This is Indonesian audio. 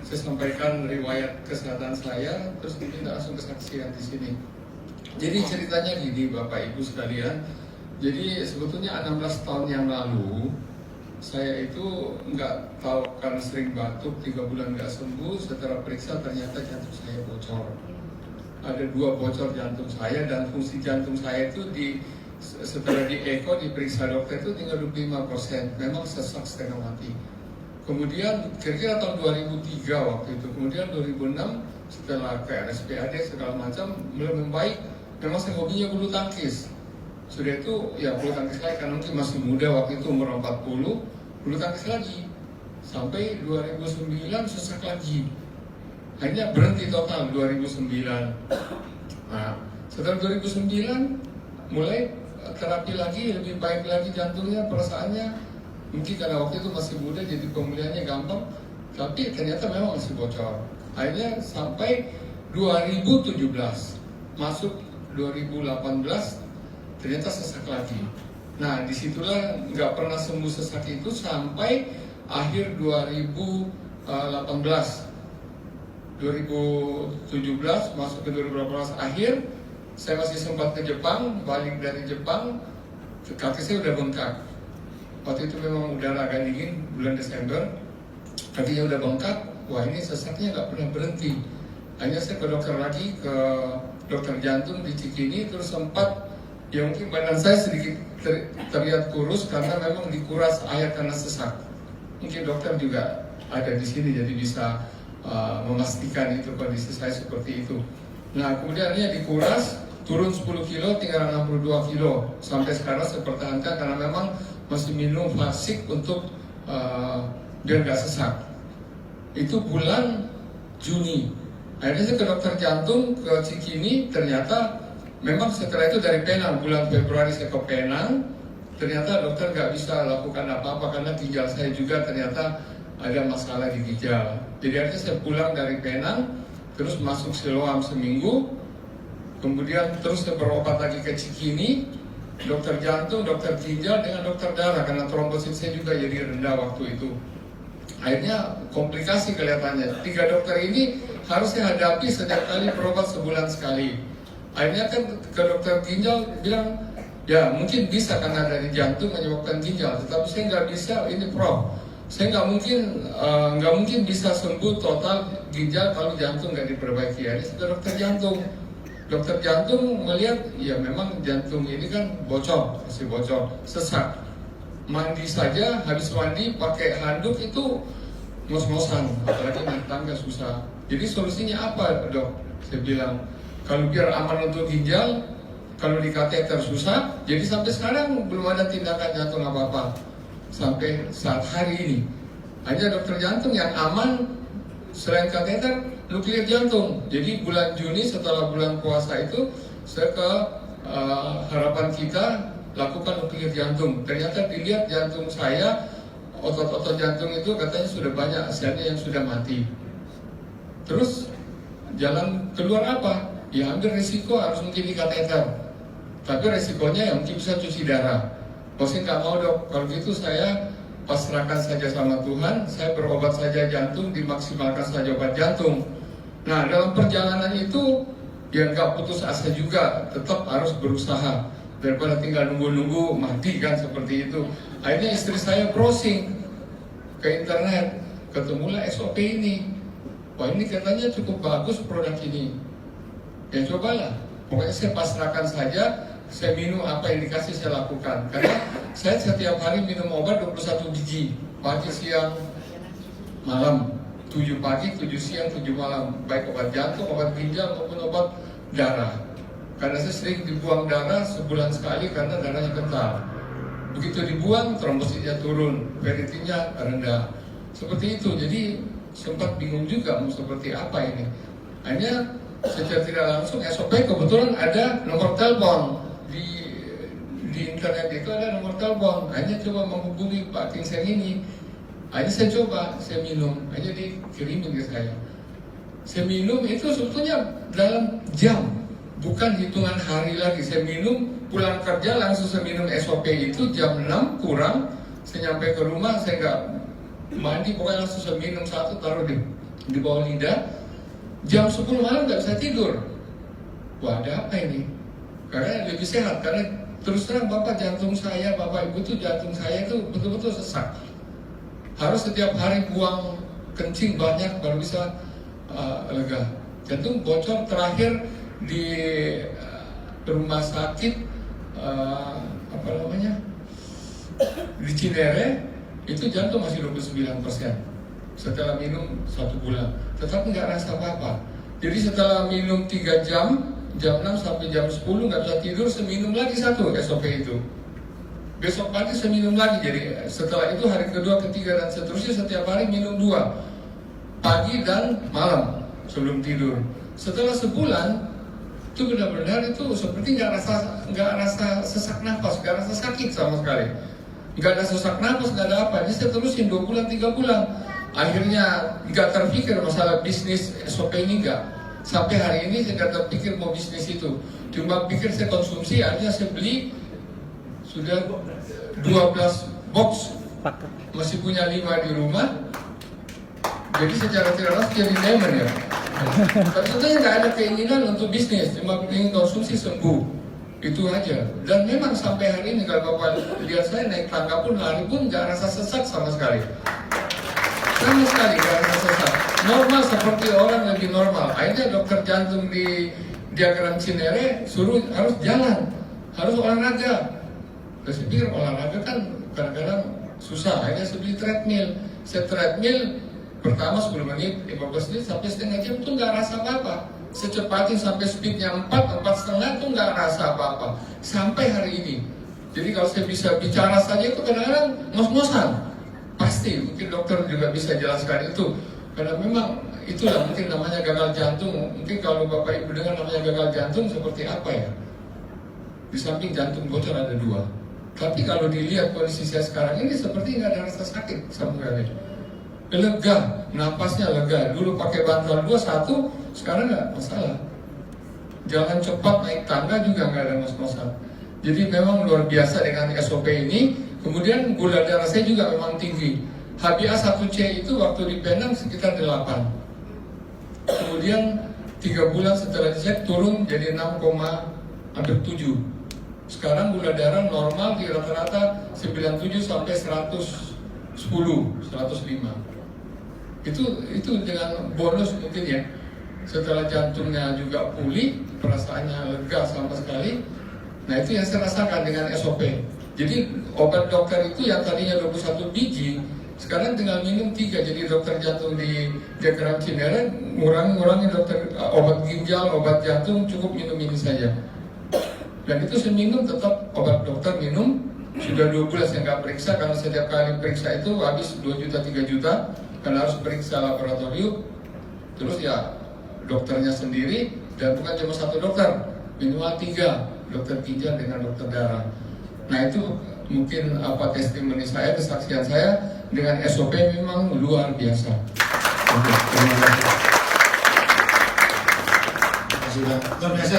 saya sampaikan riwayat kesehatan saya, terus diminta langsung kesaksian di sini. Jadi ceritanya gini Bapak Ibu sekalian, jadi sebetulnya 16 tahun yang lalu saya itu nggak tahu karena sering batuk 3 bulan nggak sembuh. Setelah periksa ternyata jantung saya bocor. Ada 2 bocor jantung saya dan fungsi jantung saya itu setelah di echo diperiksa dokter itu tinggal 25%. Memang sesak setengah mati. Kemudian kira-kira tahun 2003 waktu itu. Kemudian 2006 setelah ke RSPAD segala macam mulai membaik. Memang saya hobinya bulu tangkis. Sudah itu ya bulu tangkis lagi karena mungkin masih muda waktu itu umur 40, bulu tangkis lagi sampai 2009 sesak lagi, hanya berhenti total 2009. Nah setelah 2009 mulai terapi lagi, lebih baik lagi jantungnya, perasaannya mungkin karena waktu itu masih muda jadi pemulihannya gampang, tapi ternyata memang masih bocor. Akhirnya sampai 2017 masuk 2018 ternyata sesak lagi. Nah disitulah nggak pernah sembuh sesak itu sampai akhir 2018. 2017 masuk ke 2018 akhir, saya masih sempat ke Jepang, balik dari Jepang, kaki saya udah bengkak. Waktu itu memang udara agak dingin, bulan Desember, kakinya udah bengkak. Wah ini sesaknya nggak pernah berhenti. Hanya saya ke dokter lagi, ke dokter jantung di Cikini, terus sempat ya mungkin badan saya sedikit terlihat kurus karena memang dikuras air karena sesak. Mungkin dokter juga ada di sini jadi bisa memastikan itu kondisi saya seperti itu. Nah kemudiannya dikuras, turun 10 kilo, tinggal 62 kilo. Sampai sekarang saya pertahankan karena memang masih minum fasik untuk biar gak sesak. Itu bulan Juni. Akhirnya saya ke dokter jantung, ke Cikini, ternyata memang setelah itu dari Penang, bulan Februari saya ke Penang, ternyata dokter nggak bisa lakukan apa-apa karena ginjal saya juga ternyata ada masalah di ginjal. Jadi akhirnya saya pulang dari Penang, terus masuk Siloam seminggu, kemudian terus saya berobat lagi ke Cikini, dokter jantung, dokter ginjal dengan dokter darah karena trombosit saya juga jadi rendah waktu itu. Akhirnya komplikasi kelihatannya. 3 dokter ini harus saya hadapi setiap kali berobat sebulan sekali. Akhirnya kan ke dokter ginjal bilang, ya mungkin bisa karena dari jantung menyebabkan ginjal, tetapi saya nggak bisa, ini Prof. Saya nggak mungkin bisa sembuh total ginjal kalau jantung nggak diperbaiki. Akhirnya saya ke dokter jantung. Dokter jantung melihat, ya memang jantung ini kan bocor, masih bocor, sesak. Mandi saja, habis mandi pakai handuk itu ngos-ngosan, apalagi naik tangga susah. Jadi solusinya apa dok? Saya bilang, kalau biar aman untuk ginjal, kalau di kateter susah, jadi sampai sekarang belum ada tindakan jantung apa-apa. Sampai saat hari ini, hanya dokter jantung yang aman selain kateter, nuklir jantung. Jadi bulan Juni setelah bulan puasa itu, saya ke Harapan Kita lakukan nuklir jantung. Ternyata dilihat jantung saya, otot-otot jantung itu katanya sudah banyak selnya yang sudah mati. Terus jalan keluar apa? Ya ambil risiko harus mungkin di kateter. Tapi resikonya ya mungkin bisa cuci darah. Saya nggak mau dok, kalau gitu saya pasrahkan saja sama Tuhan, saya berobat saja jantung, dimaksimalkan saja obat jantung. Nah dalam perjalanan itu ya nggak putus asa juga, tetap harus berusaha. Daripada tinggal nunggu-nunggu mati kan seperti itu. Akhirnya istri saya browsing ke internet, ketemulah SOP ini. Wah ini katanya cukup bagus produk ini. Ya cobalah. Pokoknya saya pasrahkan saja, saya minum apa yang dikasih saya lakukan. Karena saya setiap hari minum obat 21 biji, pagi, siang, malam. 7 pagi, 7 siang, 7 malam. Baik obat jantung, obat ginjal maupun obat darah. Karena saya sering dibuang darah sebulan sekali karena darahnya kental. Begitu dibuang, trombositnya turun, ferritinnya rendah. Seperti itu, jadi sempat bingung juga mau seperti apa ini. Hanya secara tidak langsung SOP kebetulan ada nomor telepon di internet itu ada nomor telepon. Hanya coba menghubungi Pak Kingseng ini. Hanya saya coba, saya minum, hanya dikirimin ke saya. Saya minum itu sebetulnya dalam jam. Bukan hitungan hari lagi, saya minum, pulang kerja langsung saya minum SOP itu jam 6 kurang, saya nyampe ke rumah, saya nggak mandi, pokoknya langsung saya minum satu, taruh di di bawah lidah. Jam 10 malam nggak bisa tidur. Wah, ada apa ini? Karena lebih sehat, karena terus terang Bapak, jantung saya, Bapak Ibu tuh jantung saya itu betul-betul sesak. Harus setiap hari buang kencing banyak baru bisa lega. Jantung bocor terakhir di rumah sakit di Cinere, itu jantung masih 29%. Setelah minum 1 bulan, tetapi nggak rasa apa-apa. Jadi setelah minum 3 jam, jam 6 sampai jam 10 nggak bisa tidur, seminum lagi 1 SOP itu. Besok pagi seminum lagi, jadi setelah itu hari kedua, ketiga, dan seterusnya setiap hari minum 2, pagi dan malam sebelum tidur. Setelah sebulan, itu benar-benar itu seperti nggak rasa sesak nafas, nggak rasa sakit sama sekali. Nggak ada sesak nafas, nggak ada apa. Ini saya terusin 2 bulan, 3 bulan. Akhirnya nggak terpikir masalah bisnis SOP ini nggak. Sampai hari ini saya nggak terpikir mau bisnis itu. Cuma pikir saya konsumsi, akhirnya saya beli sudah 12 box, masih punya 5 di rumah. Jadi secara tidak langsung jadi diamond ya. Tapi sebenarnya nggak ada keinginan untuk bisnis, cuma ingin konsumsi sembuh. Itu aja. Dan memang sampai hari ini kalau Bapak lihat saya naik tangga pun, lari pun nggak rasa sesak sama sekali. Sama sekali nggak rasa sesak. Normal seperti orang lebih normal. Akhirnya dokter jantung di diagram Cinere suruh harus jalan, harus olahraga. Terus saya pikir olahraga kan kadang-kadang susah. Akhirnya saya beli treadmill. Saya treadmill pertama 10 menit, 15 menit sampai setengah jam tuh nggak rasa apa-apa. Secepatin sampai speednya 4,5 tuh nggak rasa apa-apa. Sampai hari ini. Jadi kalau saya bisa bicara saja itu kadang-kadang ngos-ngosan. Pasti, mungkin dokter juga bisa jelaskan itu. Karena memang itulah mungkin namanya gagal jantung. Mungkin kalau Bapak Ibu dengar namanya gagal jantung seperti apa ya? Di samping jantung bocor ada 2. Tapi kalau dilihat kondisi saya sekarang ini seperti nggak ada rasa sakit sama sekali. Lega, napasnya lega. Dulu pakai bantal 2, 1, sekarang nggak masalah. Jalan cepat, naik tangga juga nggak ada mas-masan. Jadi memang luar biasa dengan SOP ini. Kemudian gula darah saya juga memang tinggi. HbA1c itu waktu di Penang sekitar 8. Kemudian 3 bulan setelah dicek turun jadi 6,7. Sekarang gula darah normal di rata-rata 97 sampai 110, 105. Itu dengan bonus mungkin ya. Setelah jantungnya juga pulih, perasaannya lega sama sekali. Nah itu yang saya rasakan dengan SOP. Jadi obat dokter itu yang tadinya 21 biji, sekarang tinggal minum 3. Jadi dokter jantung di diagram Cinere ngurangi dokter obat ginjal, obat jantung, cukup minum ini saja. Dan itu saya minum tetap obat dokter minum. Sudah 2 bulan saya nggak periksa, karena setiap kali periksa itu habis 2 juta, 3 juta. Karena harus periksa laboratorium. Terus ya dokternya sendiri, dan bukan cuma 1 dokter, minimal 3, dokter ginjal dengan dokter darah. Nah itu mungkin apa testimoni saya, kesaksian saya dengan SOP memang luar biasa. Terima kasih. Sudah luar biasa.